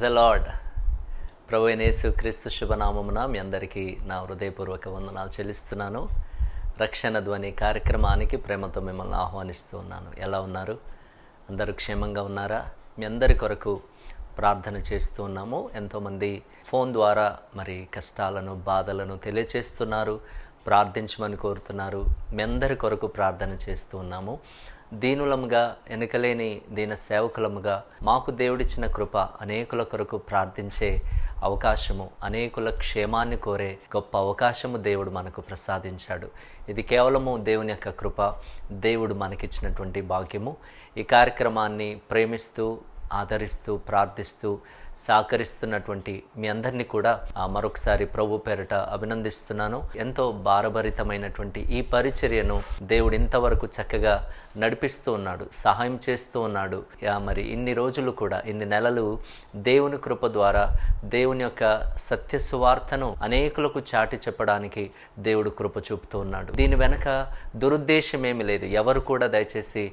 The lord. ప్రభు అయిన యేసు క్రీస్తు శుభనామమున మీ అందరికీ నా హృదయపూర్వక వందనాలు చెల్లిస్తున్నాను. రక్షణ ధ్వని కార్యక్రమానికి ప్రేమతో మిమ్మల్ని ఆహ్వానిస్తూ ఉన్నాను. ఎలా ఉన్నారు? అందరూ క్షేమంగా ఉన్నారా? మీ అందరి కొరకు ప్రార్థన చేస్తూ ఉన్నాము. ఎంతోమంది ఫోన్ ద్వారా మరి కష్టాలను, బాధలను తెలియచేస్తున్నారు, ప్రార్థించమని కోరుతున్నారు. మీ అందరి కొరకు ప్రార్థన చేస్తూ ఉన్నాము. దీనులముగా, ఎన్నికలేని దీన సేవకులముగా మాకు దేవుడిచ్చిన కృప అనేకుల కొరకు ప్రార్థించే అవకాశము, అనేకుల క్షేమాన్ని కోరే గొప్ప అవకాశము దేవుడు మనకు ప్రసాదించాడు. ఇది కేవలము దేవుని యొక్క కృప, దేవుడు మనకిచ్చినటువంటి భాగ్యము. ఈ కార్యక్రమాన్ని ప్రేమిస్తూ, ఆదరిస్తూ, ప్రార్థిస్తూ సహకరిస్తున్నటువంటి మీ అందరినీ కూడా మరొకసారి ప్రభు పేరిట అభినందిస్తున్నాను. ఎంతో భారభరితమైనటువంటి ఈ పరిచర్యను దేవుడు ఇంతవరకు చక్కగా నడిపిస్తూ ఉన్నాడు, సహాయం చేస్తూ ఉన్నాడు. మరి ఇన్ని రోజులు కూడా, ఇన్ని నెలలు దేవుని కృప ద్వారా దేవుని యొక్క సత్య సువార్తను అనేకులకు చాటి చెప్పడానికి దేవుడు కృప చూపుతూ ఉన్నాడు. దీని వెనక దురుద్దేశం ఏమీ లేదు. ఎవరు కూడా దయచేసి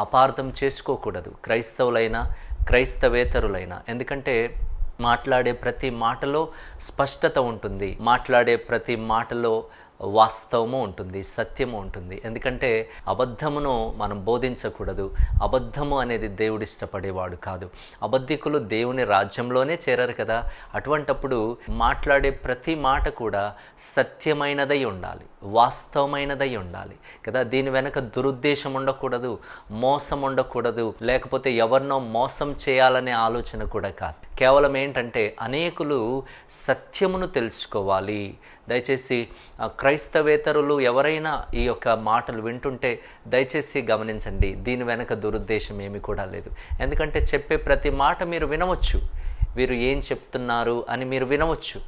అపార్థం చేసుకోకూడదు, క్రైస్తవులైనా క్రైస్తవేతరులైనా. ఎందుకంటే మాట్లాడే ప్రతి మాటలో స్పష్టత ఉంటుంది, మాట్లాడే ప్రతి మాటలో వాస్తవము ఉంటుంది, సత్యము ఉంటుంది. ఎందుకంటే అబద్ధమును మనం బోధించకూడదు. అబద్ధము అనేది దేవుడు ఇష్టపడేవాడు కాదు. అబద్ధికులు దేవుని రాజ్యంలోనే చేరారు కదా. అటువంటప్పుడు మాట్లాడే ప్రతి మాట కూడా సత్యమైనదై ఉండాలి, వాస్తవమైనదై ఉండాలి కదా. దీని వెనక దురుద్దేశం ఉండకూడదు, మోసం ఉండకూడదు, లేకపోతే ఎవరినో మోసం చేయాలనే ఆలోచన కూడా కాదు. కేవలం ఏంటంటే అనేకులు సత్యమును తెలుసుకోవాలి. దయచేసి క్రైస్తవేతరులు ఎవరైనా ఈ యొక్క మాటలు వింటుంటే దయచేసి గమనించండి, దీని వెనక దురుద్దేశం ఏమీ కూడా లేదు. ఎందుకంటే చెప్పే ప్రతి మాట మీరు వినవచ్చు, వీరు ఏం చెప్తున్నారు అని మీరు వినవచ్చు.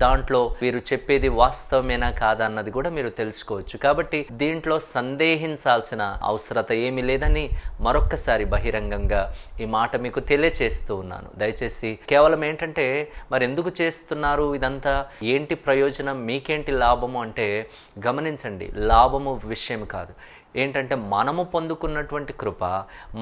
దాంట్లో వీరు చెప్పేది వాస్తవమేనా కాదా అన్నది కూడా మీరు తెలుసుకోవచ్చు. కాబట్టి దీంట్లో సందేహించాల్సిన అవసరత ఏమీ లేదని మరొక్కసారి బహిరంగంగా ఈ మాట మీకు తెలియచేస్తూ ఉన్నాను. దయచేసి కేవలం ఏంటంటే మరి ఎందుకు చేస్తున్నారు ఇదంతా, ఏంటి ప్రయోజనం, మీకేంటి లాభము అంటే గమనించండి. లాభము విషయం కాదు. ఏంటంటే మనము పొందుకున్నటువంటి కృప,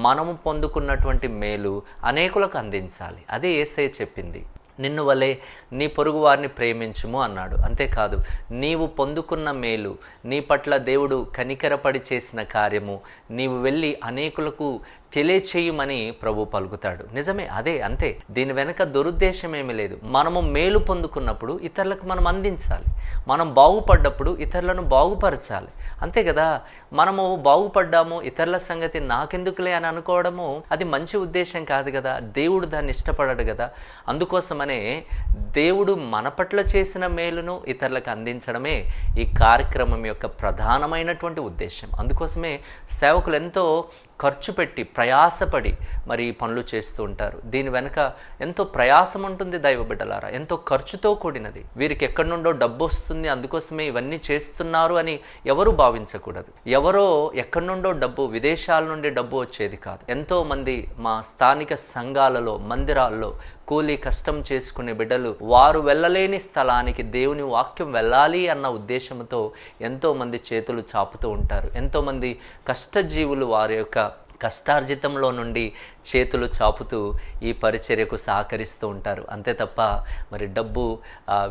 మనము పొందుకున్నటువంటి మేలు అనేకులకు అందించాలి. అదే యేసయ్య చెప్పింది. నిన్ను వలె నీ పొరుగు వారిని ప్రేమించుము అన్నాడు. అంతేకాదు, నీవు పొందుకున్న మేలు, నీ పట్ల దేవుడు కనికరపడి చేసిన కార్యము నీవు వెళ్ళి అనేకులకు తెలియచేయమని ప్రభు పలుకుతాడు. నిజమే, అదే, అంతే. దీని వెనక దురుద్దేశం ఏమీ లేదు. మనము మేలు పొందుకున్నప్పుడు ఇతరులకు మనం అందించాలి, మనం బాగుపడ్డప్పుడు ఇతరులను బాగుపరచాలి. అంతే కదా. మనము బాగుపడ్డాము, ఇతరుల సంగతి నాకెందుకులే అని అనుకోవడము అది మంచి ఉద్దేశం కాదు కదా. దేవుడు దాన్ని ఇష్టపడడు కదా. అందుకోసమనే దేవుడు మన పట్ల చేసిన మేలును ఇతరులకు అందించడమే ఈ కార్యక్రమం యొక్క ప్రధానమైనటువంటి ఉద్దేశం. అందుకోసమే సేవకులు ఎంతో ఖర్చు పెట్టి, ప్రయాసపడి మరి ఈ పనులు చేస్తూ ఉంటారు. దీని వెనుక ఎంతో ప్రయాసం ఉంటుంది దైవ బిడ్డలారా, ఎంతో ఖర్చుతో కూడినది. వీరికి ఎక్కడి నుండో డబ్బు వస్తుంది, అందుకోసమే ఇవన్నీ చేస్తున్నారు అని ఎవరు భావించకూడదు. ఎవరో ఎక్కడి నుండో డబ్బు, విదేశాల నుండి డబ్బు వచ్చేది కాదు. ఎంతో మంది మా స్థానిక సంఘాలలో, మందిరాల్లో కూలి కష్టం చేసుకునే బిడ్డలు వారు వెళ్ళలేని స్థలానికి దేవుని వాక్యం వెళ్ళాలి అన్న ఉద్దేశంతో ఎంతోమంది చేతులు చాపుతూ ఉంటారు. ఎంతోమంది కష్టజీవులు వారి యొక్క కష్టార్జితంలో నుండి చేతులు చాపుతూ ఈ పరిచర్యకు సహకరిస్తూ ఉంటారు. అంతే తప్ప మరి డబ్బు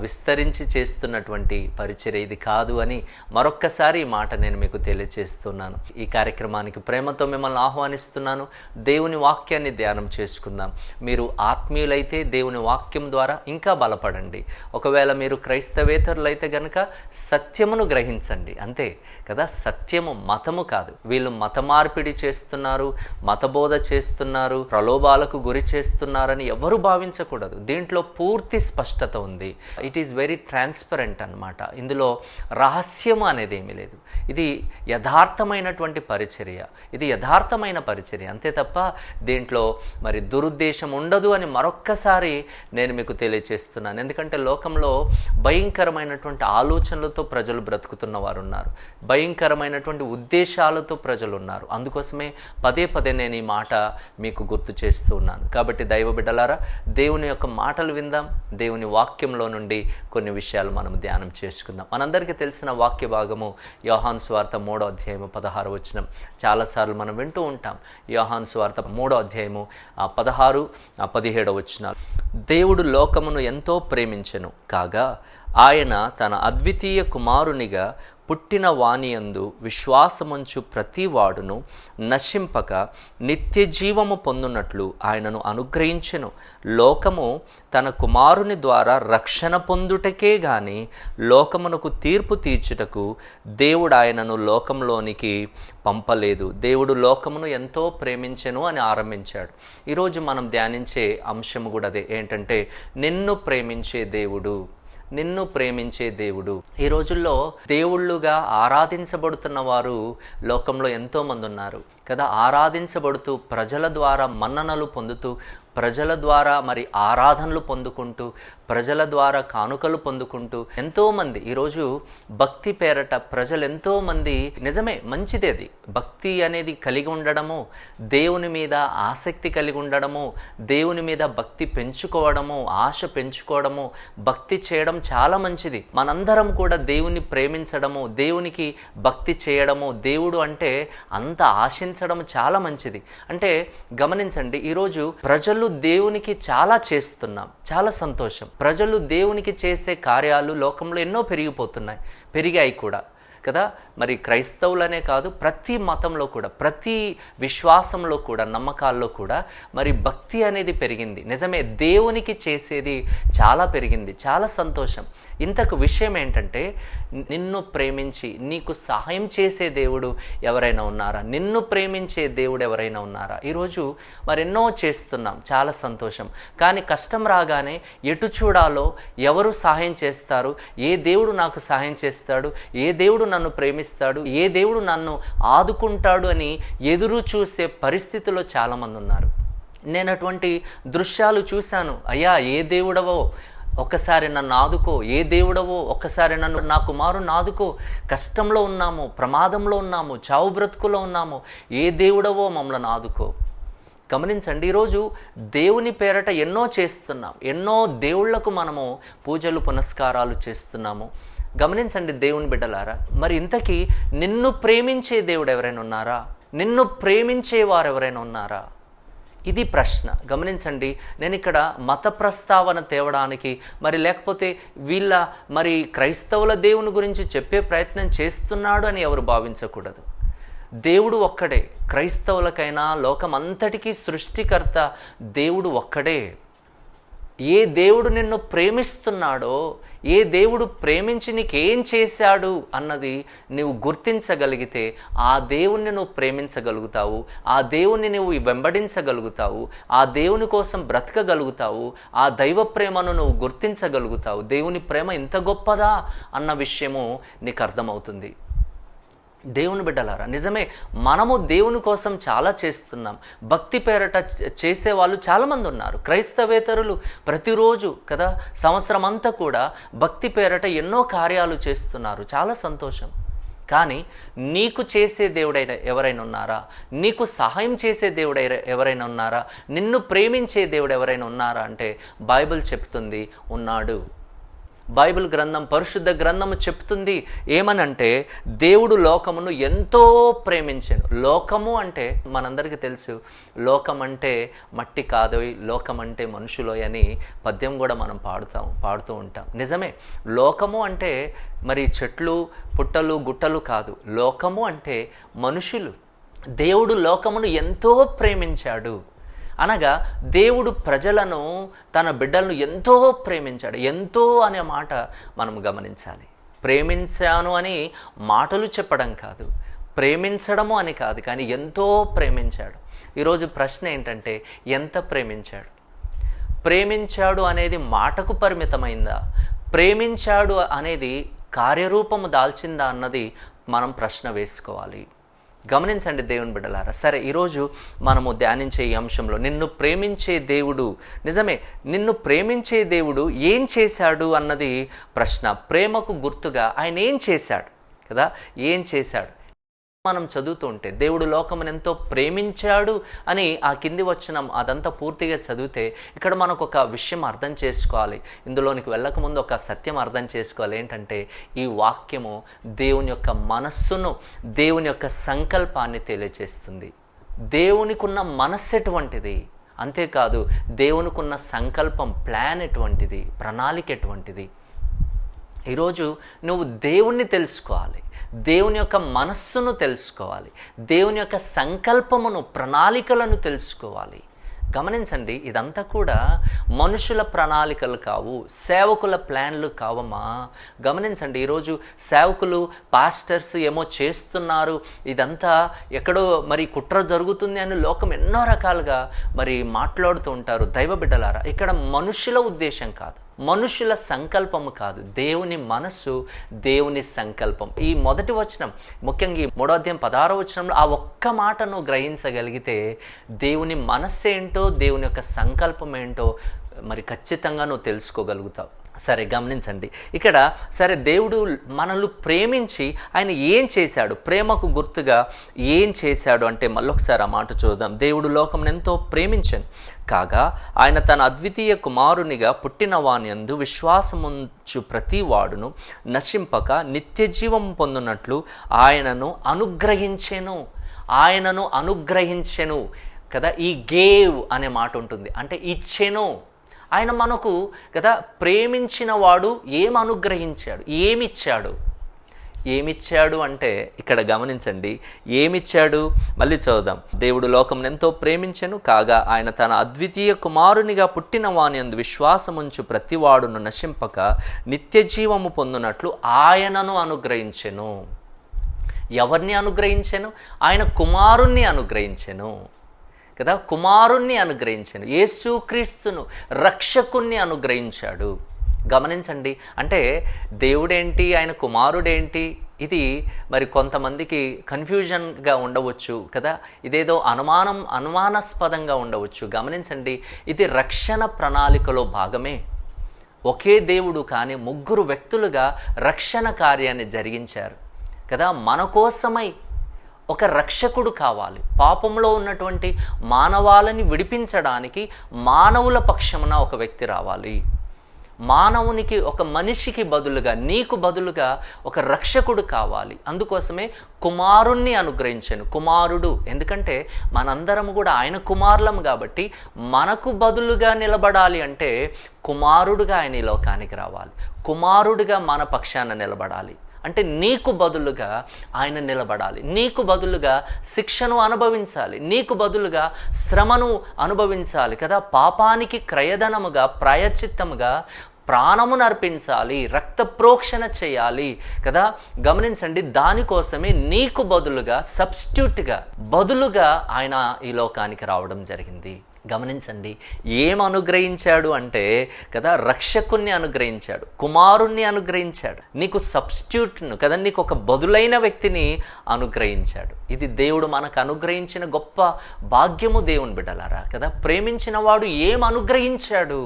విస్తరించి చేస్తున్నటువంటి పరిచర్య ఇది కాదు అని మరొక్కసారి ఈ మాట నేను మీకు తెలియజేస్తున్నాను. ఈ కార్యక్రమానికి ప్రేమతో మిమ్మల్ని ఆహ్వానిస్తున్నాను. దేవుని వాక్యాన్ని ధ్యానం చేసుకుందాం. మీరు ఆత్మీయులైతే దేవుని వాక్యం ద్వారా ఇంకా బలపడండి. ఒకవేళ మీరు క్రైస్తవేతరులైతే గనక సత్యమును గ్రహించండి. అంతే కదా. సత్యము మతము కాదు. వీళ్ళు మత మార్పిడి చేస్తున్నారు, మతబోధ చేస్తున్నారు, ప్రలోభాలకు గురి చేస్తున్నారని ఎవరు భావించకూడదు. దీంట్లో పూర్తి స్పష్టత ఉంది. ఇట్ ఈస్ వెరీ ట్రాన్స్పరెంట్ అన్నమాట. ఇందులో రహస్యం అనేది ఏమీ లేదు. ఇది యథార్థమైనటువంటి పరిచర్య, ఇది యథార్థమైన పరిచర్య. అంతే తప్ప దీంట్లో మరి దురుద్దేశం ఉండదు అని మరొక్కసారి నేను మీకు తెలియచేస్తున్నాను. ఎందుకంటే లోకంలో భయంకరమైనటువంటి ఆలోచనలతో ప్రజలు బ్రతుకుతున్న వారు ఉన్నారు, భయంకరమైనటువంటి ఉద్దేశాలతో ప్రజలు ఉన్నారు. అందుకోసమే పదే పదే నేను ఈ మాట మీకు గుర్తు చేస్తూ ఉన్నాను. కాబట్టి దైవ బిడ్డలారా, దేవుని యొక్క మాటలు విందాం. దేవుని వాక్యంలో నుండి కొన్ని విషయాలు మనం ధ్యానం చేసుకుందాం. మనందరికీ తెలిసిన వాక్య భాగము యోహాను సువార్త 3వ అధ్యాయము 16వ వచనం. చాలాసార్లు మనం వింటూ ఉంటాం. యోహాను సువార్త 3వ అధ్యాయము 16, 17వ వచనాలు. దేవుడు లోకమును ఎంతో ప్రేమించెను కాగా ఆయన తన అద్వితీయ కుమారునిగా పుట్టిన వానియందు విశ్వాసముంచు ప్రతి వాడును నశింపక నిత్య జీవము పొందునట్లు ఆయనను అనుగ్రహించెను. లోకము తన కుమారుని ద్వారా రక్షణ పొందుటకే గాని లోకమునకు తీర్పు తీర్చుటకు దేవుడు ఆయనను లోకంలోనికి పంపలేదు. దేవుడు లోకమును ఎంతో ప్రేమించెను అని ఆరంభించాడు. ఈరోజు మనం ధ్యానించే అంశము కూడా అదే. ఏంటంటే నిన్ను ప్రేమించే దేవుడు, నిన్ను ప్రేమించే దేవుడు. ఈ రోజుల్లో దేవుళ్ళుగా ఆరాధించబడుతున్న వారు లోకంలో ఎంతోమంది ఉన్నారు కదా. ఆరాధించబడుతూ ప్రజల ద్వారా మన్ననలు పొందుతూ, ప్రజల ద్వారా మరి ఆరాధనలు పొందుకుంటూ, ప్రజల ద్వారా కానుకలు పొందుకుంటూ ఎంతోమంది ఈరోజు భక్తి పేరట ప్రజలు ఎంతోమంది, నిజమే మంచిదే అది, భక్తి అనేది కలిగి ఉండడము, దేవుని మీద ఆసక్తి కలిగి ఉండడము, దేవుని మీద భక్తి పెంచుకోవడము, ఆశ పెంచుకోవడము, భక్తి చేయడం చాలా మంచిది. మనందరం కూడా దేవుని ప్రేమించడము, దేవునికి భక్తి చేయడము, దేవుడు అంటే అంత ఆశించడం చాలా మంచిది. అంటే గమనించండి, ఈరోజు ప్రజలు దేవునికి చాలా చేస్తున్నాం, చాలా సంతోషం. ప్రజలు దేవునికి చేసే కార్యాలు లోకంలో ఎన్నో పెరిగాయి కూడా కదా. మరి క్రైస్తవులనే కాదు, ప్రతి మతంలో కూడా, ప్రతి విశ్వాసంలో కూడా, నమ్మకాల్లో కూడా మరి భక్తి అనేది పెరిగింది. నిజమే, దేవునికి చేసేది చాలా పెరిగింది, చాలా సంతోషం. ఇంతకు విషయం ఏంటంటే, నిన్ను ప్రేమించి నీకు సహాయం చేసే దేవుడు ఎవరైనా ఉన్నారా? నిన్ను ప్రేమించే దేవుడు ఎవరైనా ఉన్నారా? ఈరోజు మరెన్నో చేస్తున్నాం, చాలా సంతోషం. కానీ కష్టం రాగానే ఎటు చూడాలో, ఎవరు సహాయం చేస్తారు, ఏ దేవుడు నాకు సహాయం చేస్తాడు, ఏ దేవుడు నన్ను ప్రేమిస్తాడు, ఏ దేవుడు నన్ను ఆదుకుంటాడు అని ఎదురు చూసే పరిస్థితిలో చాలామంది ఉన్నారు. నేను అటువంటి దృశ్యాలు చూశాను. అయ్యా, ఏ దేవుడవో ఒక్కసారి నన్ను ఆదుకో, ఏ దేవుడవో ఒక్కసారి నన్ను, నా కుమారుని ఆదుకో, కష్టంలో ఉన్నాము, ప్రమాదంలో ఉన్నాము, చావు బ్రతుకులో ఉన్నాము, ఏ దేవుడవో మమ్మల్ని ఆదుకో. గమనించండి, ఈరోజు దేవుని పేరట ఎన్నో చేస్తున్నాం, ఎన్నో దేవుళ్లకు మనము పూజలు పునస్కారాలు చేస్తున్నాము. గమనించండి దేవుని బిడ్డలారా, మరి ఇంతకీ నిన్ను ప్రేమించే దేవుడు ఎవరైనా ఉన్నారా? నిన్ను ప్రేమించేవారు ఎవరైనా ఉన్నారా? ఇది ప్రశ్న. గమనించండి, నేను ఇక్కడ మత ప్రస్తావన తేవడానికి మరి లేకపోతే వీళ్ళ మరి క్రైస్తవుల దేవుని గురించి చెప్పే ప్రయత్నం చేస్తున్నాడు అని ఎవరు భావించకూడదు. దేవుడు ఒక్కడే, క్రైస్తవులకైనా లోకమంతటికీ సృష్టికర్త దేవుడు ఒక్కడే. ఏ దేవుడు నిన్ను ప్రేమిస్తున్నాడో, ఏ దేవుడు ప్రేమించి నీకేం చేశాడు అన్నది నువ్వు గుర్తించగలిగితే ఆ దేవుణ్ణి నువ్వు ప్రేమించగలుగుతావు, ఆ దేవుణ్ణి నువ్వు వెంబడించగలుగుతావు, ఆ దేవుని కోసం బ్రతకగలుగుతావు, ఆ దైవ ప్రేమను నువ్వు గుర్తించగలుగుతావు. దేవుని ప్రేమ ఇంత గొప్పదా అన్న విషయము నీకు అర్థమవుతుంది. దేవుని బిడ్డలారా, నిజమే, మనము దేవుని కోసం చాలా చేస్తున్నాం. భక్తి పేరట చేసేవాళ్ళు చాలామంది ఉన్నారు. క్రైస్తవేతరులు ప్రతిరోజు కదా, సంవత్సరం అంతా కూడా భక్తి పేరట ఎన్నో కార్యాలు చేస్తున్నారు, చాలా సంతోషం. కానీ నీకు చేసే దేవుడైనా ఎవరైనా ఉన్నారా? నీకు సహాయం చేసే దేవుడు ఎవరైనా ఉన్నారా? నిన్ను ప్రేమించే దేవుడు ఎవరైనా ఉన్నారా అంటే బైబిల్ చెప్తుంది, ఉన్నాడు. బైబిల్ గ్రంథం, పరిశుద్ధ గ్రంథము చెప్తుంది ఏమనంటే, దేవుడు లోకమును ఎంతో ప్రేమించెను. లోకము అంటే మనందరికీ తెలుసు, లోకం అంటే మట్టి కాదోయ్, లోకం అంటే మనుషులోయ్ అని పద్యం కూడా మనం పాడుతూ ఉంటాం. నిజమే, లోకము అంటే మరి చెట్లు పుట్టలు గుట్టలు కాదు, లోకము అంటే మనుషులు. దేవుడు లోకమును ఎంతో ప్రేమించాడు అనగా దేవుడు ప్రజలను, తన బిడ్డలను ఎంతో ప్రేమించాడు. ఎంతో అనే మాట మనం గమనించాలి. ప్రేమించాను అని మాటలు చెప్పడం కాదు, ప్రేమించడము అని కాదు, కానీ ఎంతో ప్రేమించాడు. ఈరోజు ప్రశ్న ఏంటంటే, ఎంత ప్రేమించాడు? ప్రేమించాడు అనేది మాటకు పరిమితమైందా? ప్రేమించాడు అనేది కార్యరూపము దాల్చిందా అన్నది మనం ప్రశ్న వేసుకోవాలి. గమనించండి దేవుని బిడ్డలారా. సరే, ఈరోజు మనము ధ్యానించే ఈ అంశంలో నిన్ను ప్రేమించే దేవుడు, నిజమే, నిన్ను ప్రేమించే దేవుడు ఏం చేశాడు అన్నది ప్రశ్న. ప్రేమకు గుర్తుగా ఆయన ఏం చేశాడు కదా, ఏం చేశాడు? మనం చదువుతూ ఉంటే దేవుడు లోకమును ఎంతో ప్రేమించాడు అని ఆ కింది వచనం అదంతా పూర్తిగా చదివితే ఇక్కడ మనకు ఒక విషయం అర్థం చేసుకోవాలి. ఇందులోనికి వెళ్ళకముందు ఒక సత్యం అర్థం చేసుకోవాలి. ఏంటంటే ఈ వాక్యము దేవుని యొక్క మనస్సును, దేవుని యొక్క సంకల్పాన్ని తెలియజేస్తుంది. దేవునికి ఉన్న మనస్సు ఎటువంటిది, అంతేకాదు దేవునికి ఉన్న సంకల్పం, ప్లాన్ ఎటువంటిది, ప్రణాళిక ఎటువంటిది. ఈరోజు నువ్వు దేవుణ్ణి తెలుసుకోవాలి, దేవుని యొక్క మనస్సును తెలుసుకోవాలి, దేవుని యొక్క సంకల్పమును, ప్రణాళికలను తెలుసుకోవాలి. గమనించండి, ఇదంతా కూడా మనుషుల ప్రణాళికలు కావు, సేవకుల ప్లాన్లు కావమ్మా. గమనించండి, ఈరోజు సేవకులు, పాస్టర్స్ ఏమో చేస్తున్నారు, ఇదంతా ఎక్కడో మరి కుట్ర జరుగుతుంది అని లోకం ఎన్నో రకాలుగా మరి మాట్లాడుతూ ఉంటారు. దైవ బిడ్డలారా, ఇక్కడ మనుషుల ఉద్దేశం కాదు, మనుషుల సంకల్పము కాదు, దేవుని మనస్సు, దేవుని సంకల్పం. ఈ మొదటి వచనం, ముఖ్యంగా ఈ 3వ అధ్యాయం 16వ వచనంలో ఆ ఒక్క మాటను గ్రహించగలిగితే దేవుని మనస్సు ఏంటో, దేవుని యొక్క సంకల్పం ఏంటో మరి ఖచ్చితంగా నువ్వు తెలుసుకోగలుగుతావు. సరే గమనించండి, ఇక్కడ సరే దేవుడు మనల్ని ప్రేమించి ఆయన ఏం చేశాడు, ప్రేమకు గుర్తుగా ఏం చేశాడు అంటే మళ్ళొకసారి ఆ మాట చూద్దాం. దేవుడు లోకమును ఎంతో ప్రేమించాను కాగా ఆయన తన అద్వితీయ కుమారునిగా పుట్టిన వాని యందు విశ్వాసముంచు ప్రతి వాడును నశింపక నిత్య జీవం పొందునట్లు ఆయనను అనుగ్రహించెను. ఆయనను అనుగ్రహించెను కదా, ఈ గేవ్ అనే మాట ఉంటుంది, అంటే ఇచ్చెను. ఆయన మనకు కదా ప్రేమించిన వాడు ఏం అనుగ్రహించాడు, ఏమిచ్చాడు, ఏమిచ్చాడు అంటే ఇక్కడ గమనించండి, ఏమిచ్చాడు మళ్ళీ చదువుదాం. దేవుడు లోకమును ఎంతో ప్రేమించెను కాగా ఆయన తన అద్వితీయ కుమారునిగా పుట్టిన వాని యందు విశ్వాసముంచు ప్రతివాడును నశింపక నిత్య జీవము పొందునట్లు ఆయనను అనుగ్రహించెను. ఎవరిని అనుగ్రహించెను? ఆయన కుమారుణ్ణి అనుగ్రహించెను కదా, కుమారుణ్ణి అనుగ్రహించాను, యేసుక్రీస్తును రక్షకుణ్ణి అనుగ్రహించాడు. గమనించండి, అంటే దేవుడేంటి, ఆయన కుమారుడేంటి, ఇది మరి కొంతమందికి కన్ఫ్యూజన్గా ఉండవచ్చు కదా, ఇదేదో అనుమానాస్పదంగా ఉండవచ్చు. గమనించండి, ఇది రక్షణ ప్రణాళికలో భాగమే. ఒకే దేవుడు కానీ 3 వ్యక్తులుగా రక్షణ కార్యాన్ని జరిగించారు కదా. మన కోసమై ఒక రక్షకుడు కావాలి, పాపంలో ఉన్నటువంటి మానవాళిని విడిపించడానికి మానవుల పక్షమున ఒక వ్యక్తి రావాలి. మానవునికి, ఒక మనిషికి బదులుగా, నీకు బదులుగా ఒక రక్షకుడు కావాలి. అందుకోసమే కుమారుణ్ణి అనుగ్రహించాను. కుమారుడు ఎందుకంటే మనందరం కూడా ఆయన కుమారులం కాబట్టి మనకు బదులుగా నిలబడాలి అంటే కుమారుడుగా ఆయన ఈ లోకానికి రావాలి, కుమారుడుగా మన పక్షాన నిలబడాలి. అంటే నీకు బదులుగా ఆయన నిలబడాలి, నీకు బదులుగా శిక్షను అనుభవించాలి, నీకు బదులుగా శ్రమను అనుభవించాలి కదా. పాపానికి క్రయధనముగా, ప్రాయశ్చిత్తముగా ప్రాణమును అర్పించాలి, రక్త ప్రోక్షణ చేయాలి కదా. గమనించండి, దానికోసమే నీకు బదులుగా, సబ్స్టిట్యూట్గా, బదులుగా ఆయన ఈ లోకానికి రావడం జరిగింది. గమనించండి, ఏం అనుగ్రహించాడు అంటే కదా, రక్షకుణ్ణి అనుగ్రహించాడు, కుమారుణ్ణి అనుగ్రహించాడు, నీకు సబ్స్టిట్యూట్ను కదా, నీకు ఒక బదులైన వ్యక్తిని అనుగ్రహించాడు. ఇది దేవుడు మనకు అనుగ్రహించిన గొప్ప భాగ్యము దేవుని బిడ్డలారా కదా. ప్రేమించిన వాడు ఏం అనుగ్రహించాడు,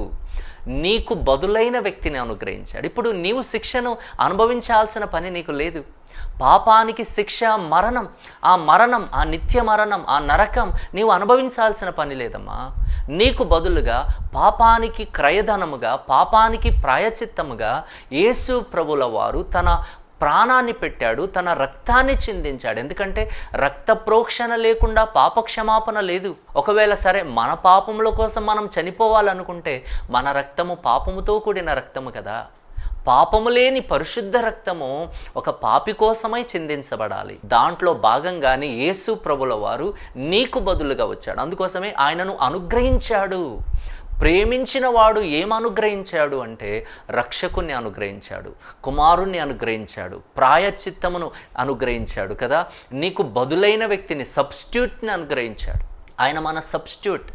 నీకు బదులైన వ్యక్తిని అనుగ్రహించాడు. ఇప్పుడు నీవు శిక్షను అనుభవించాల్సిన పని నీకు లేదు. పాపానికి శిక్ష మరణం, ఆ మరణం, ఆ నిత్య మరణం, ఆ నరకం నీవు అనుభవించాల్సిన పని లేదమ్మా. నీకు బదులుగా పాపానికి క్రయధనముగా, పాపానికి ప్రాయచిత్తముగా యేసు ప్రభుల వారు తన ప్రాణాన్ని పెట్టాడు, తన రక్తాన్ని చిందించాడు. ఎందుకంటే రక్త ప్రోక్షణ లేకుండా పాపక్షమాపణ లేదు. ఒకవేళ సరే మన పాపముల కోసం మనం చనిపోవాలనుకుంటే మన రక్తము పాపముతో కూడిన రక్తము కదా. పాపము లేని పరిశుద్ధ రక్తము ఒక పాపి కోసమై చిందించబడాలి. దాంట్లో భాగంగానే యేసు ప్రభుల వారు నీకు బదులుగా వచ్చాడు. అందుకోసమే ఆయనను అనుగ్రహించాడు. ప్రేమించిన వాడు ఏం అనుగ్రహించాడు అంటే రక్షకుని అనుగ్రహించాడు, కుమారుణ్ణి అనుగ్రహించాడు, ప్రాయశ్చిత్తమును అనుగ్రహించాడు కదా. నీకు బదులైన వ్యక్తిని, సబ్స్టిట్యూట్ని అనుగ్రహించాడు. ఆయన మన సబ్స్టిట్యూట్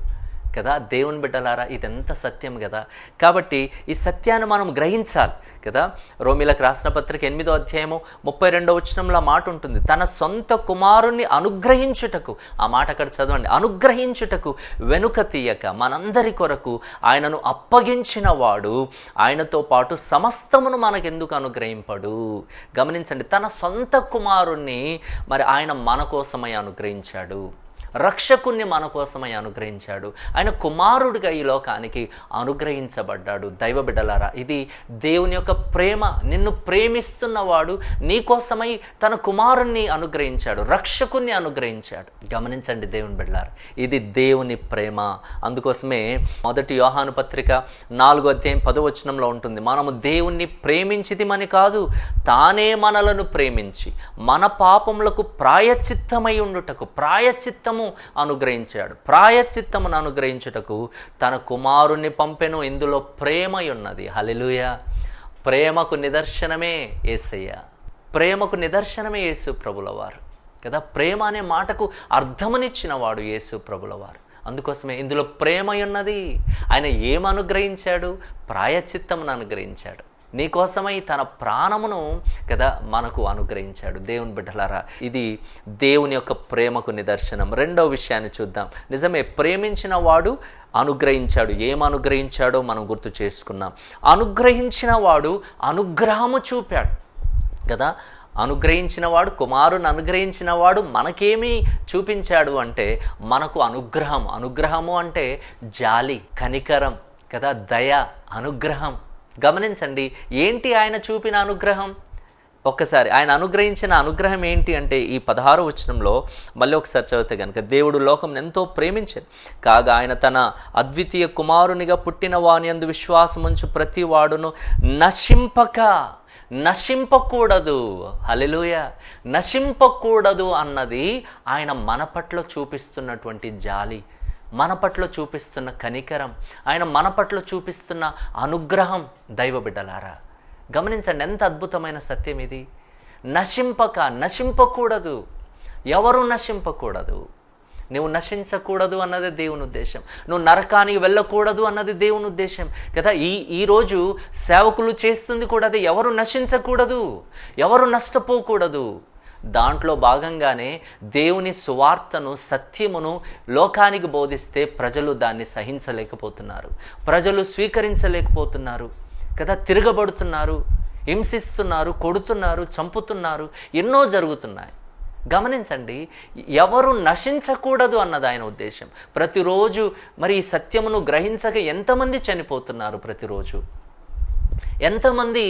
కదా. దేవుని బిడ్డలారా, ఇదెంత సత్యం కదా. కాబట్టి ఈ సత్యాన్ని మనం గ్రహించాలి కదా. రోమీలకు రాసిన పత్రిక 8వ అధ్యాయము 32వ వచనంలో మాట ఉంటుంది, తన సొంత కుమారుణ్ణి అనుగ్రహించుటకు, ఆ మాట అక్కడ చదవండి, అనుగ్రహించుటకు వెనుక తీయక మనందరి కొరకు ఆయనను అప్పగించిన వాడు ఆయనతో పాటు సమస్తమును మనకెందుకు అనుగ్రహింపడు. గమనించండి, తన సొంత కుమారుణ్ణి మరి ఆయన మన కోసమై అనుగ్రహించాడు, రక్షకుణ్ణి మన కోసమై అనుగ్రహించాడు, ఆయన కుమారుడిగా ఈ లోకానికి అనుగ్రహించబడ్డాడు. దైవ బిడ్డలారా, ఇది దేవుని యొక్క ప్రేమ. నిన్ను ప్రేమిస్తున్నవాడు నీ కోసమై తన కుమారుణ్ణి అనుగ్రహించాడు, రక్షకుణ్ణి అనుగ్రహించాడు. గమనించండి దేవుని బిడ్డలారా, ఇది దేవుని ప్రేమ. అందుకోసమే 1 యోహాను పత్రిక 4వ అధ్యాయం 10వ వచనంలో ఉంటుంది, మనము దేవుణ్ణి ప్రేమించితిమని కాదు, తానే మనలను ప్రేమించి మన పాపములకు ప్రాయశ్చిత్తమై ఉండుటకు, ప్రాయశ్చిత్తము అనుగ్రహించాడు, ప్రాయశ్చిత్తమును అనుగ్రహించుటకు తన కుమారుణ్ణి పంపెను. ఇందులో ప్రేమ ఉన్నది. హల్లెలూయా. ప్రేమకు నిదర్శనమే యేసయ్య, ప్రేమకు నిదర్శనమే యేసు ప్రభుల వారు కదా. ప్రేమ అనే మాటకు అర్థమునిచ్చిన వాడు యేసు ప్రభుల వారు. అందుకోసమే ఇందులో ప్రేమ ఉన్నది. ఆయన ఏం అనుగ్రహించాడు? ప్రాయశ్చిత్తమును అనుగ్రహించాడు. నీకోసమై తన ప్రాణమును కదా మనకు అనుగ్రహించాడు. దేవుని బిడ్డలారా, ఇది దేవుని యొక్క ప్రేమకు నిదర్శనం. రెండవ విషయాన్ని చూద్దాం. నిజమే, ప్రేమించిన వాడు అనుగ్రహించాడు. ఏం అనుగ్రహించాడో మనం గుర్తు చేసుకున్నాం. అనుగ్రహించిన వాడు అనుగ్రహము చూపాడు కదా. అనుగ్రహించిన వాడు, కుమారుని అనుగ్రహించిన వాడు మనకేమీ చూపించాడు అంటే మనకు అనుగ్రహం. అనుగ్రహము అంటే జాలి, కనికరం కదా, దయ, అనుగ్రహం. గమనించండి, ఏంటి ఆయన చూపిన అనుగ్రహం? ఒక్కసారి ఆయన అనుగ్రహించిన అనుగ్రహం ఏంటి అంటే ఈ 16వ వచనంలో మళ్ళీ ఒకసారి చదివితే కనుక, దేవుడు లోకం ఎంతో ప్రేమించాడు కాగా ఆయన తన అద్వితీయ కుమారునిగా పుట్టిన వాని యందు విశ్వాసముంచు ప్రతి వాడును నశింపకూడదు. హల్లెలూయా. నశింపకూడదు అన్నది ఆయన మన పట్ల చూపిస్తున్నటువంటి జాలి, మన పట్ల చూపిస్తున్న కనికరం, ఆయన మన పట్ల చూపిస్తున్న అనుగ్రహం. దైవ బిడ్డలారా, గమనించండి, ఎంత అద్భుతమైన సత్యం ఇది. నశింపకూడదు. ఎవరు నశింపకూడదు? నువ్వు నశించకూడదు అన్నది దేవుని ఉద్దేశం. నువ్వు నరకానికి వెళ్ళకూడదు అన్నది దేవుని ఉద్దేశం కదా. ఈరోజు సేవకులు చేస్తుంది కూడా అదే. ఎవరు నశించకూడదు, ఎవరు నష్టపోకూడదు. దాంట్లో భాగంగానే దేవుని సువార్తను, సత్యమును లోకానికి బోధిస్తే ప్రజలు దాన్ని సహించలేకపోతున్నారు, ప్రజలు స్వీకరించలేకపోతున్నారు కదా. తిరగబడుతున్నారు, హింసిస్తున్నారు, కొడుతున్నారు, చంపుతున్నారు, ఎన్నో జరుగుతున్నాయి. గమనించండి, ఎవరు నశించకూడదు అన్నది ఆయన ఉద్దేశం. ప్రతిరోజు మరి ఈ సత్యమును గ్రహించక ఎంతమంది చనిపోతున్నారు, ప్రతిరోజు ఎంతమంది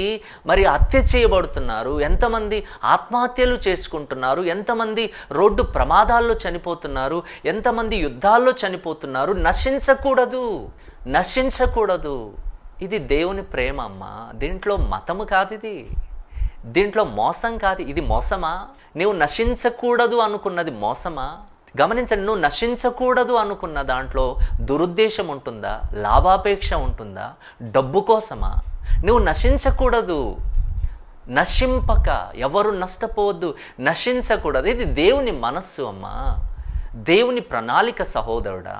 మరి హత్య చేయబడుతున్నారు, ఎంతమంది ఆత్మహత్యలు చేసుకుంటున్నారు, ఎంతమంది రోడ్డు ప్రమాదాల్లో చనిపోతున్నారు, ఎంతమంది యుద్ధాల్లో చనిపోతున్నారు. నశించకూడదు. ఇది దేవుని ప్రేమ అమ్మ. దీంట్లో మతము కాదు, ఇది దీంట్లో మోసం కాదు. ఇది మోసమా? నువ్వు నశించకూడదు అనుకున్నది మోసమా? గమనించండి, నువ్వు నశించకూడదు అనుకున్న దాంట్లో దురుద్దేశం ఉంటుందా, లాభాపేక్ష ఉంటుందా, డబ్బు కోసమా? నువ్వు నశించకూడదు, నశింపక, ఎవరు నష్టపోవద్దు, నశించకూడదు. ఇది దేవుని మనస్సు అమ్మా, దేవుని ప్రణాళిక సహోదరుడా.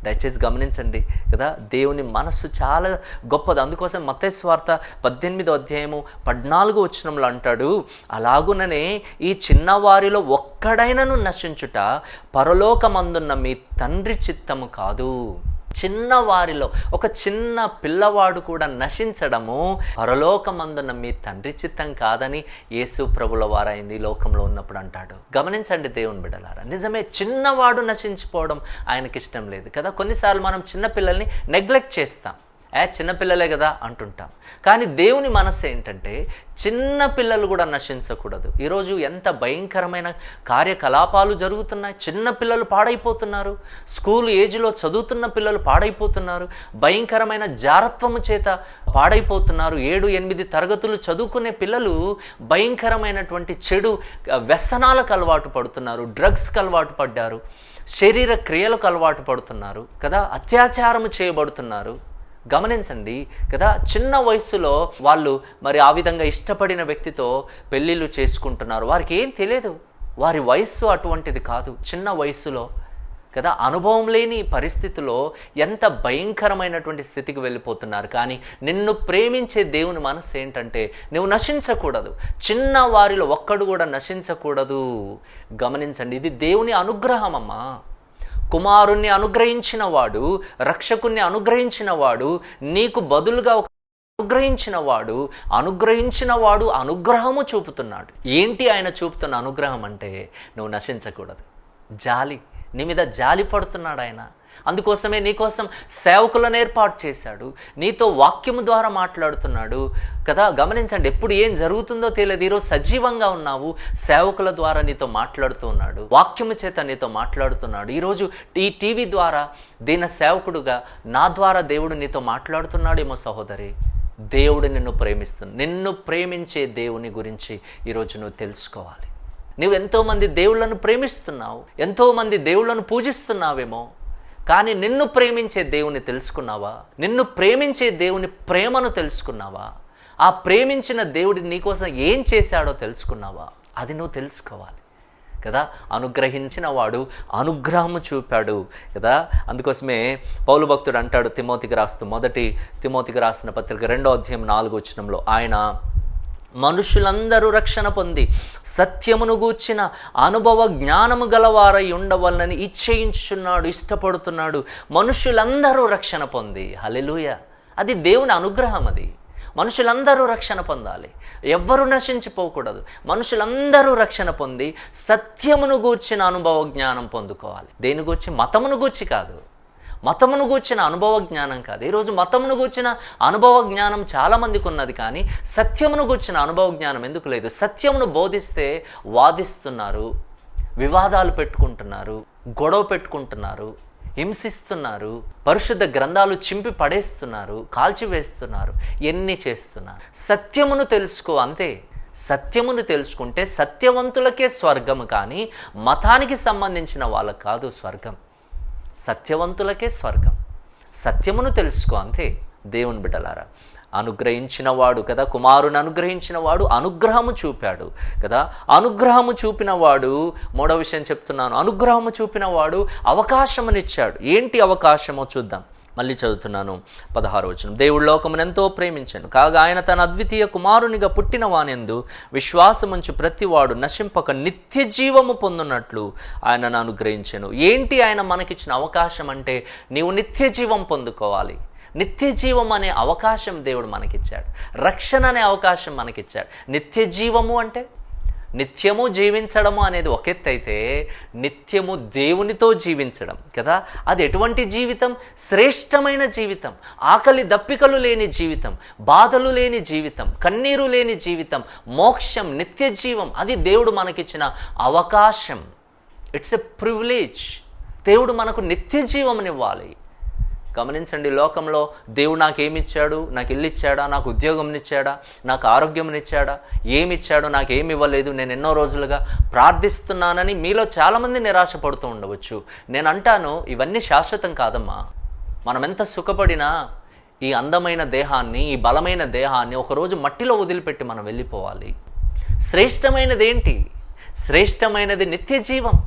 దయచేసి గమనించండి కదా, దేవుని మనస్సు చాలా గొప్పది. అందుకోసం మత్తయి సువార్త 18వ అధ్యాయము 14వ వచనంలో అంటాడు, అలాగుననే ఈ చిన్నవారిలో ఒక్కడైనను నశించుట పరలోకమందున్న మీ తండ్రి చిత్తము కాదు. చిన్నవారిలో ఒక చిన్న పిల్లవాడు కూడా నశించడము పరలోకమందున్న మీ తండ్రి చిత్తం కాదని యేసు ప్రభుల వారైంది లోకంలో ఉన్నప్పుడు అంటాడు. గమనించండి దేవుని బిడ్డలారా, నిజమే, చిన్నవాడు నశించిపోవడం ఆయనకి ఇష్టం లేదు కదా. కొన్నిసార్లు మనం చిన్నపిల్లల్ని నెగ్లెక్ట్ చేస్తాం, చిన్నపిల్లలే కదా అంటుంటాం. కానీ దేవుని మనస్సు ఏంటంటే చిన్న పిల్లలు కూడా నశించకూడదు. ఈరోజు ఎంత భయంకరమైన కార్యకలాపాలు జరుగుతున్నాయి. చిన్న పిల్లలు పాడైపోతున్నారు, స్కూల్ ఏజ్లో చదువుతున్న పిల్లలు పాడైపోతున్నారు, భయంకరమైన జారత్వము చేత పాడైపోతున్నారు. 7-8 తరగతులు చదువుకునే పిల్లలు భయంకరమైనటువంటి చెడు వ్యసనాలకు అలవాటు పడుతున్నారు, డ్రగ్స్కి అలవాటు పడ్డారు, శరీర క్రియలకు అలవాటు పడుతున్నారు కదా, అత్యాచారము చేయబడుతున్నారు. గమనించండి కదా, చిన్న వయసులో వాళ్ళు మరి ఆ విధంగా ఇష్టపడిన వ్యక్తితో పెళ్ళిళ్ళు చేసుకుంటున్నారు. వారికి ఏం తెలియదు, వారి వయస్సు అటువంటిది కాదు. చిన్న వయసులో కదా, అనుభవం లేని పరిస్థితిలో ఎంత భయంకరమైనటువంటి స్థితికి వెళ్ళిపోతున్నారు. కానీ నిన్ను ప్రేమించే దేవుని మనసు ఏంటంటే నువ్వు నశించకూడదు, చిన్న వారిలో ఒక్కడు కూడా నశించకూడదు. గమనించండి, ఇది దేవుని అనుగ్రహం అమ్మా. కుమారుణ్ణి అనుగ్రహించిన వాడు, రక్షకుణ్ణి అనుగ్రహించిన వాడు, నీకు బదులుగా అనుగ్రహించిన వాడు అనుగ్రహము చూపుతున్నాడు. ఏంటి ఆయన చూపుతున్న అనుగ్రహం అంటే నువ్వు నశించకూడదు. జాలి, నీ మీద జాలి పడుతున్నాడు ఆయన. అందుకోసమే నీకోసం సేవకులను ఏర్పాటు చేశాడు, నీతో వాక్యము ద్వారా మాట్లాడుతున్నాడు కదా. గమనించండి, ఎప్పుడు ఏం జరుగుతుందో తెలియదు. ఈరోజు సజీవంగా ఉన్నావు, సేవకుల ద్వారా నీతో మాట్లాడుతూ ఉన్నాడు, వాక్యము చేత నీతో మాట్లాడుతున్నాడు. ఈరోజు ఈ టీవీ ద్వారా దీన సేవకుడుగా నా ద్వారా దేవుడు నీతో మాట్లాడుతున్నాడేమో సహోదరి. దేవుడు నిన్ను ప్రేమిస్తున్నాడు. నిన్ను ప్రేమించే దేవుని గురించి ఈరోజు నువ్వు తెలుసుకోవాలి. నువ్వు ఎంతోమంది దేవుళ్ళను ప్రేమిస్తున్నావు, ఎంతోమంది దేవుళ్ళను పూజిస్తున్నావేమో, కానీ నిన్ను ప్రేమించే దేవుని తెలుసుకున్నావా? నిన్ను ప్రేమించే దేవుని ప్రేమను తెలుసుకున్నావా? ఆ ప్రేమించిన దేవుడి నీకోసం ఏం చేశాడో తెలుసుకున్నావా? అది నువ్వు తెలుసుకోవాలి కదా. అనుగ్రహించిన వాడు అనుగ్రహము చూపాడు కదా. అందుకోసమే పౌలు భక్తుడు అంటాడు మొదటి తిమోతికి రాసిన పత్రిక 2వ అధ్యాయం 4వ వచనంలో, ఆయన మనుషులందరూ రక్షణ పొంది సత్యమును గూర్చిన అనుభవ జ్ఞానము గలవారై ఉండవలనని ఇచ్ఛయించుచున్నాడు, ఇష్టపడుతున్నాడు. మనుషులందరూ రక్షణ పొంది, హల్లెలూయా, అది దేవుని అనుగ్రహం. అది మనుషులందరూ రక్షణ పొందాలి, ఎవ్వరూ నశించిపోకూడదు. మనుషులందరూ రక్షణ పొంది సత్యమును గూర్చిన అనుభవ జ్ఞానం పొందుకోవాలి. దేని గూర్చి? మతమును గూర్చి కాదు, మతమును గూర్చిన అనుభవ జ్ఞానం కాదు. ఈరోజు మతమును గూర్చిన అనుభవ జ్ఞానం చాలామందికి ఉన్నది, కానీ సత్యమును గూర్చిన అనుభవ జ్ఞానం ఎందుకు లేదు? సత్యమును బోధిస్తే వాదిస్తున్నారు, వివాదాలు పెట్టుకుంటున్నారు, గొడవ పెట్టుకుంటున్నారు, హింసిస్తున్నారు, పరిశుద్ధ గ్రంథాలు చింపి పడేస్తున్నారు, కాల్చివేస్తున్నారు, ఎన్ని చేస్తున్నారు. సత్యమును తెలుసుకో, అంతే. సత్యమును తెలుసుకుంటే సత్యవంతులకే స్వర్గము, కానీ మతానికి సంబంధించిన వాళ్ళకు కాదు స్వర్గం. సత్యవంతులకే స్వర్గం. సత్యమును తెలుసుకో, అంతే. దేవుని బిడ్డలారా, అనుగ్రహించిన వాడు కదా, కుమారుని అనుగ్రహించిన వాడు అనుగ్రహము చూపాడు కదా. అనుగ్రహము చూపిన వాడు, మూడో విషయం చెప్తున్నాను, అనుగ్రహము చూపిన వాడు అవకాశమునిచ్చాడు. ఏంటి అవకాశమో చూద్దాం. మళ్ళీ చదువుతున్నాను 16వ వచనం. దేవుడు లోకమును ఎంతో ప్రేమించెను, కాగా ఆయన తన అద్వితీయ కుమారునిగా పుట్టిన వానియందు విశ్వాసముంచు ప్రతివాడు నశింపక నిత్య జీవము పొందునట్లు ఆయనను అనుగ్రహించెను. ఏంటి ఆయన మనకిచ్చిన అవకాశం అంటే నీవు నిత్య జీవం పొందుకోవాలి. నిత్య జీవం అనే అవకాశం దేవుడు మనకిచ్చాడు. రక్షణ అనే అవకాశం మనకిచ్చాడు. నిత్య జీవము అంటే నిత్యము జీవించడము అనేది ఒక ఎత్తు అయితే, నిత్యము దేవునితో జీవించడం కదా, అది ఎటువంటి జీవితం? శ్రేష్టమైన జీవితం, ఆకలి దప్పికలు లేని జీవితం, బాధలు లేని జీవితం, కన్నీరు లేని జీవితం, మోక్షం, నిత్య జీవం. అది దేవుడు మనకిచ్చిన అవకాశం. It's a privilege. దేవుడు మనకు నిత్య జీవమునివ్వాలి. గమనించండి, లోకంలో దేవుడు నాకేమిచ్చాడు? నాకు ఇల్లు ఇచ్చాడా? నాకు ఉద్యోగంనిచ్చాడా? నాకు ఆరోగ్యంనిచ్చాడా? ఏమిచ్చాడు? నాకేమి ఇవ్వలేదు. నేను ఎన్నో రోజులుగా ప్రార్థిస్తున్నానని మీలో చాలామంది నిరాశపడుతూ ఉండవచ్చు. నేను అంటాను, ఇవన్నీ శాశ్వతం కాదమ్మా. మనం ఎంత సుఖపడినా ఈ అందమైన దేహాన్ని, ఈ బలమైన దేహాన్ని ఒకరోజు మట్టిలో వదిలిపెట్టి మనం వెళ్ళిపోవాలి. శ్రేష్టమైనది ఏంటి? శ్రేష్టమైనది నిత్య జీవం,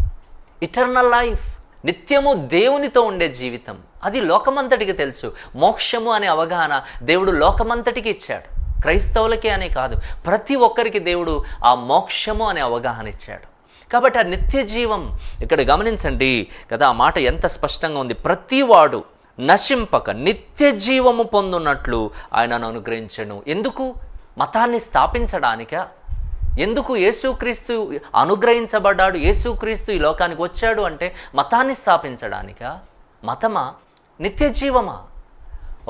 ఇటర్నల్ లైఫ్, నిత్యము దేవునితో ఉండే జీవితం. అది లోకమంతటికి తెలుసు. మోక్షము అనే అవగాహన దేవుడు లోకమంతటికి ఇచ్చాడు. క్రైస్తవులకే అనే కాదు, ప్రతి ఒక్కరికి దేవుడు ఆ మోక్షము అనే అవగాహన ఇచ్చాడు. కాబట్టి ఆ నిత్య జీవం ఇక్కడ గమనించండి కదా, ఆ మాట ఎంత స్పష్టంగా ఉంది. ప్రతివాడు నశింపక నిత్య జీవము పొందున్నట్లు ఆయనను అనుగ్రహించెను. ఎందుకు? మతాన్ని స్థాపించడానికా? ఎందుకు యేసుక్రీస్తు అనుగ్రహించబడ్డాడు? యేసుక్రీస్తు ఈ లోకానికి వచ్చాడు అంటే మతాన్ని స్థాపించడానికా? మతమా? నిత్య జీవమా?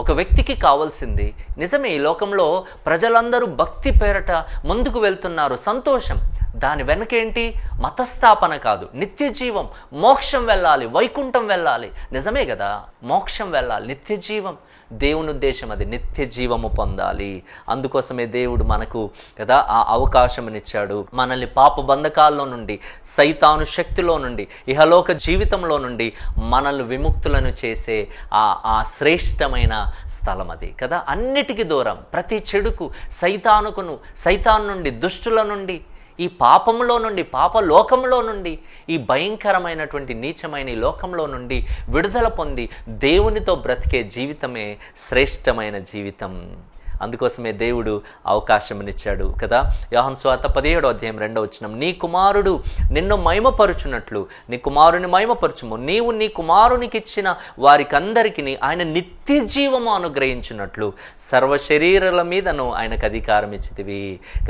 ఒక వ్యక్తికి కావాల్సింది నిజమే. ఈ లోకంలో ప్రజలందరూ భక్తి పేరట ముందుకు వెళ్తున్నారు, సంతోషం. దాని వెనకేంటి? మతస్థాపన కాదు, నిత్య జీవం, మోక్షం వెళ్ళాలి, వైకుంఠం వెళ్ళాలి. నిజమే కదా, మోక్షం వెళ్ళాలి, నిత్య జీవం. దేవుని ఉద్దేశం అది, నిత్య జీవము పొందాలి. అందుకోసమే దేవుడు మనకు కదా ఆ అవకాశమునిచ్చాడు. మనల్ని పాప బంధకాల్లో నుండి, సైతాను శక్తిలో నుండి, ఇహలోక జీవితంలో నుండి మనల్ని విముక్తులను చేసే ఆ శ్రేష్టమైన స్థలం అది కదా. అన్నిటికీ దూరం, ప్రతి చెడుకు, సైతాను నుండి, దుష్టుల నుండి, ఈ పాపంలో నుండి, పాప లోకంలో నుండి, ఈ భయంకరమైనటువంటి నీచమైన ఈ లోకంలో నుండి విడుదల పొంది దేవునితో బ్రతికే జీవితమే శ్రేష్టమైన జీవితం. అందుకోసమే దేవుడు అవకాశమునిచ్చాడు కదా. యోహాను సువార్త 17వ అధ్యాయం 2వ వచనం, నీ కుమారుడు నిన్ను మహిమపరుచున్నట్లు నీ కుమారుని మహిమపరచుము, నీవు నీ కుమారునికి ఇచ్చిన వారికందరికీ ఆయన నిత్య జీవము అనుగ్రహించినట్లు సర్వ శరీరాల మీదను ఆయనకు అధికారం ఇచ్చితివి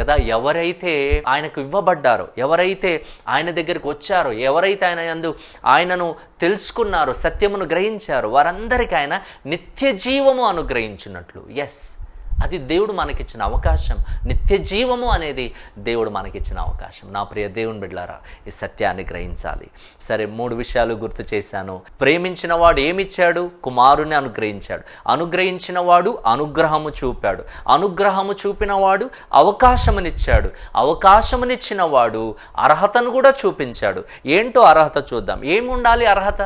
కదా. ఎవరైతే ఆయనకు ఇవ్వబడ్డారో, ఎవరైతే ఆయన దగ్గరికి వచ్చారో, ఎవరైతే ఆయనను తెలుసుకున్నారో, సత్యమును గ్రహించారో, వారందరికీ ఆయన నిత్య జీవము అనుగ్రహించినట్లు. ఎస్, అది దేవుడు మనకిచ్చిన అవకాశం. నిత్య జీవము అనేది దేవుడు మనకిచ్చిన అవకాశం. నా ప్రియ దేవుని బిడ్డలారా, ఈ సత్యాన్ని గ్రహించాలి. సరే, 3 విషయాలు గుర్తు చేశాను. ప్రేమించిన వాడు ఏమిచ్చాడు? కుమారుని అనుగ్రహించాడు. అనుగ్రహించిన వాడు అనుగ్రహము చూపాడు. అనుగ్రహము చూపిన వాడు అవకాశమునిచ్చాడు. అవకాశమునిచ్చిన వాడు అర్హతను కూడా చూపించాడు. ఏంటో అర్హత చూద్దాం. ఏముండాలి అర్హత?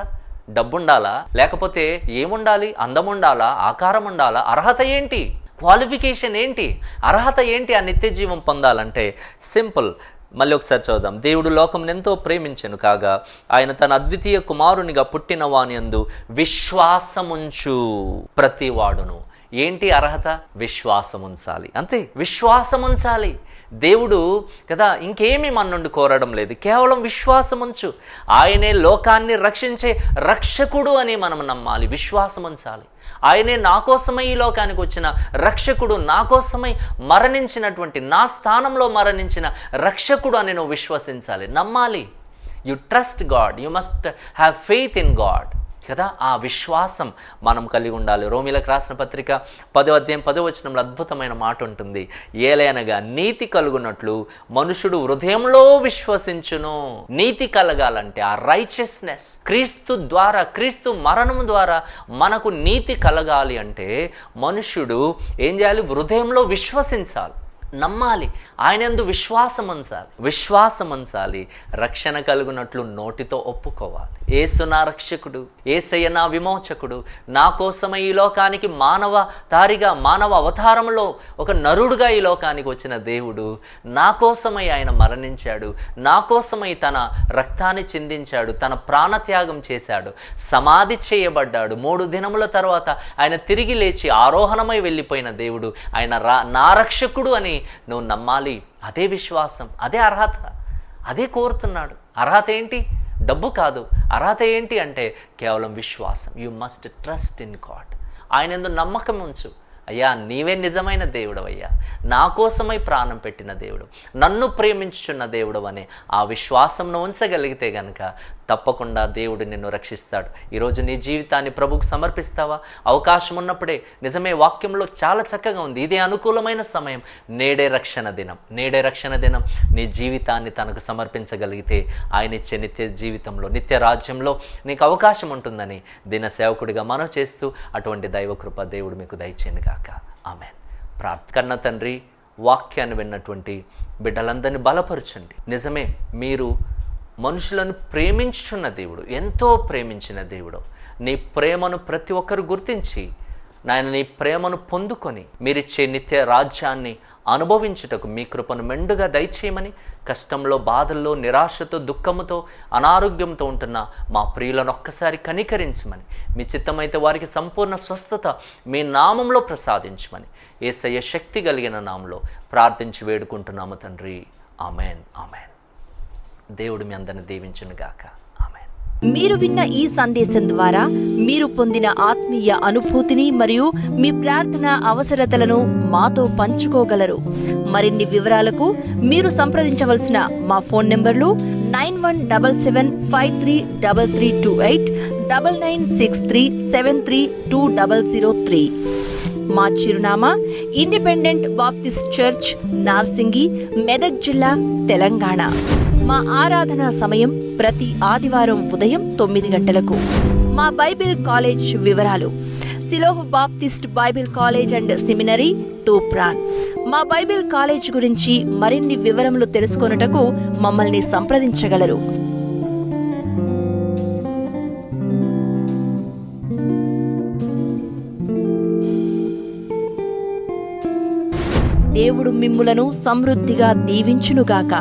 డబ్బు ఉండాలా? లేకపోతే ఏముండాలి? అందం ఉండాలా? ఆకారం ఉండాలా? అర్హత ఏంటి? క్వాలిఫికేషన్ ఏంటి? అర్హత ఏంటి ఆ నిత్య జీవం పొందాలంటే? సింపుల్. మళ్ళీ ఒకసారి చదువుదాం. దేవుడు లోకమును ఎంతో ప్రేమించెను కాగా ఆయన తన అద్వితీయ కుమారునిగా పుట్టిన వాని యందు విశ్వాసముంచు ప్రతి వాడును. ఏంటి అర్హత? విశ్వాసం ఉంచాలి. అంతే, విశ్వాసం ఉంచాలి. దేవుడు కదా ఇంకేమీ మన నుండి కోరడం లేదు, కేవలం విశ్వాసం ఉంచు. ఆయనే లోకాన్ని రక్షించే రక్షకుడు అని మనం నమ్మాలి, విశ్వాసం ఉంచాలి. ఆయనే నా కోసమై ఈ లోకానికి వచ్చిన రక్షకుడు, నా కోసమై మరణించినటువంటి, నా స్థానంలో మరణించిన రక్షకుడు అని నువ్వు విశ్వసించాలి, నమ్మాలి. You trust God, you must have faith in God కదా. ఆ విశ్వాసం మనం కలిగి ఉండాలి. రోమీలకు రాసిన పత్రిక 10వ అధ్యాయం 10వ వచనంలో అద్భుతమైన మాట ఉంటుంది. ఏలైనగా నీతి కలుగునట్లు మనుషుడు హృదయంలో విశ్వసించును. నీతి కలగాలంటే ఆ రైచియస్నెస్ క్రీస్తు ద్వారా, క్రీస్తు మరణం ద్వారా మనకు నీతి కలగాలి అంటే మనుషుడు ఏం చేయాలి? హృదయంలో విశ్వసించాలి, నమ్మాలి, ఆయనందు విశ్వాసం ఉంచాలి. విశ్వాసం ఉంచాలి. రక్షణ కలుగునట్లు నోటితో ఒప్పుకోవాలి. యేసు నా రక్షకుడు, యేసయ్య నా విమోచకుడు, నా కోసమై ఈ లోకానికి మానవ అవతారంలో ఒక నరుడుగా ఈ లోకానికి వచ్చిన దేవుడు, నా కోసమై ఆయన మరణించాడు, నా కోసమై తన రక్తాన్ని చిందించాడు, తన ప్రాణత్యాగం చేశాడు, సమాధి చేయబడ్డాడు, 3 దినముల తర్వాత ఆయన తిరిగి లేచి ఆరోహణమై వెళ్ళిపోయిన దేవుడు, ఆయన నా రక్షకుడు అని నువ్వు నమ్మాలి. అదే విశ్వాసం, అదే అర్హత, అదే కోరుతున్నాడు. అర్హత ఏంటి? డబ్బు కాదు. అర్హత ఏంటి అంటే కేవలం విశ్వాసం. You must trust in God. ఆయన యందు నమ్మకం ఉంచు. అయ్యా, నీవే నిజమైన దేవుడు అయ్యా, నా కోసమై ప్రాణం పెట్టిన దేవుడు, నన్ను ప్రేమించుచున్న దేవుడు అనే ఆ విశ్వాసంను ఉంచగలిగితే గనక తప్పకుండా దేవుడు నిన్ను రక్షిస్తాడు. ఈరోజు నీ జీవితాన్ని ప్రభువుకు సమర్పిస్తావా? అవకాశం ఉన్నప్పుడే. నిజమే, వాక్యంలో చాలా చక్కగా ఉంది, ఇదే అనుకూలమైన సమయం, నేడే రక్షణ దినం. నేడే రక్షణ దినం. నీ జీవితాన్ని తనకు సమర్పించగలిగితే ఆయన ఇచ్చే నిత్య జీవితంలో, నిత్య రాజ్యంలో నీకు అవకాశం ఉంటుందని దిన సేవకుడిగా మనం చేస్తూ అటువంటి దైవకృప దేవుడు మీకు దయచేయను గాక. ఆమెన్. ప్రార్థన. తండ్రి, వాక్యాన్ని విన్నటువంటి బిడ్డలందరినీ బలపరచండి. నిజమే, మీరు మనుషులను ప్రేమించుచున్న దేవుడు, ఎంతో ప్రేమించిన దేవుడు. నీ ప్రేమను ప్రతి ఒక్కరు గుర్తించి నాయన నీ ప్రేమను పొందుకొని మీరిచ్చే నిత్య రాజ్యాన్ని అనుభవించుటకు మీ కృపను మెండుగా దయచేయమని, కష్టంలో, బాధల్లో, నిరాశతో, దుఃఖముతో, అనారోగ్యంతో ఉంటున్న మా ప్రియులను ఒక్కసారి కనికరించమని, మీ చిత్తమైతే వారికి సంపూర్ణ స్వస్థత మీ నామంలో ప్రసాదించమని యేసయ్య శక్తి కలిగిన నామంలో ప్రార్థించి వేడుకుంటున్నాము తండ్రి. Amen, amen. దేవుడు మీ అందరిని దీవించును గాక. ఆమెన్. మీరు విన్న ఈ సందేశం ద్వారా మీరు పొందిన ఆత్మీయ అనుభూతిని మరియు మీ ప్రార్థన అవసరతలను మాతో పంచుకోగలరు. మరిన్ని వివరాలకు మీరు సంప్రదించవలసిన మా ఫోన్ నంబర్లు 9177533328, 9963732003. మా చిరునామా independent Baptist church, Narsingi, Medak జిల్లా, తెలంగాణ. మా ఆరాధనా సమయం ప్రతి ఆదివారం ఉదయం 9 గంటలకు. మా బైబిల్ కాలేజ్ వివరాలు: సిలోహ్ Baptist Bible college and seminary, Toopran. మా బైబిల్ కాలేజ్ గురించి మరిన్ని వివరములు తెలుసుకొనుటకు మమ్మల్ని సంప్రదించగలరు. దేవుడు మిమ్ములను సమృద్ధిగా దీవించునుగాక.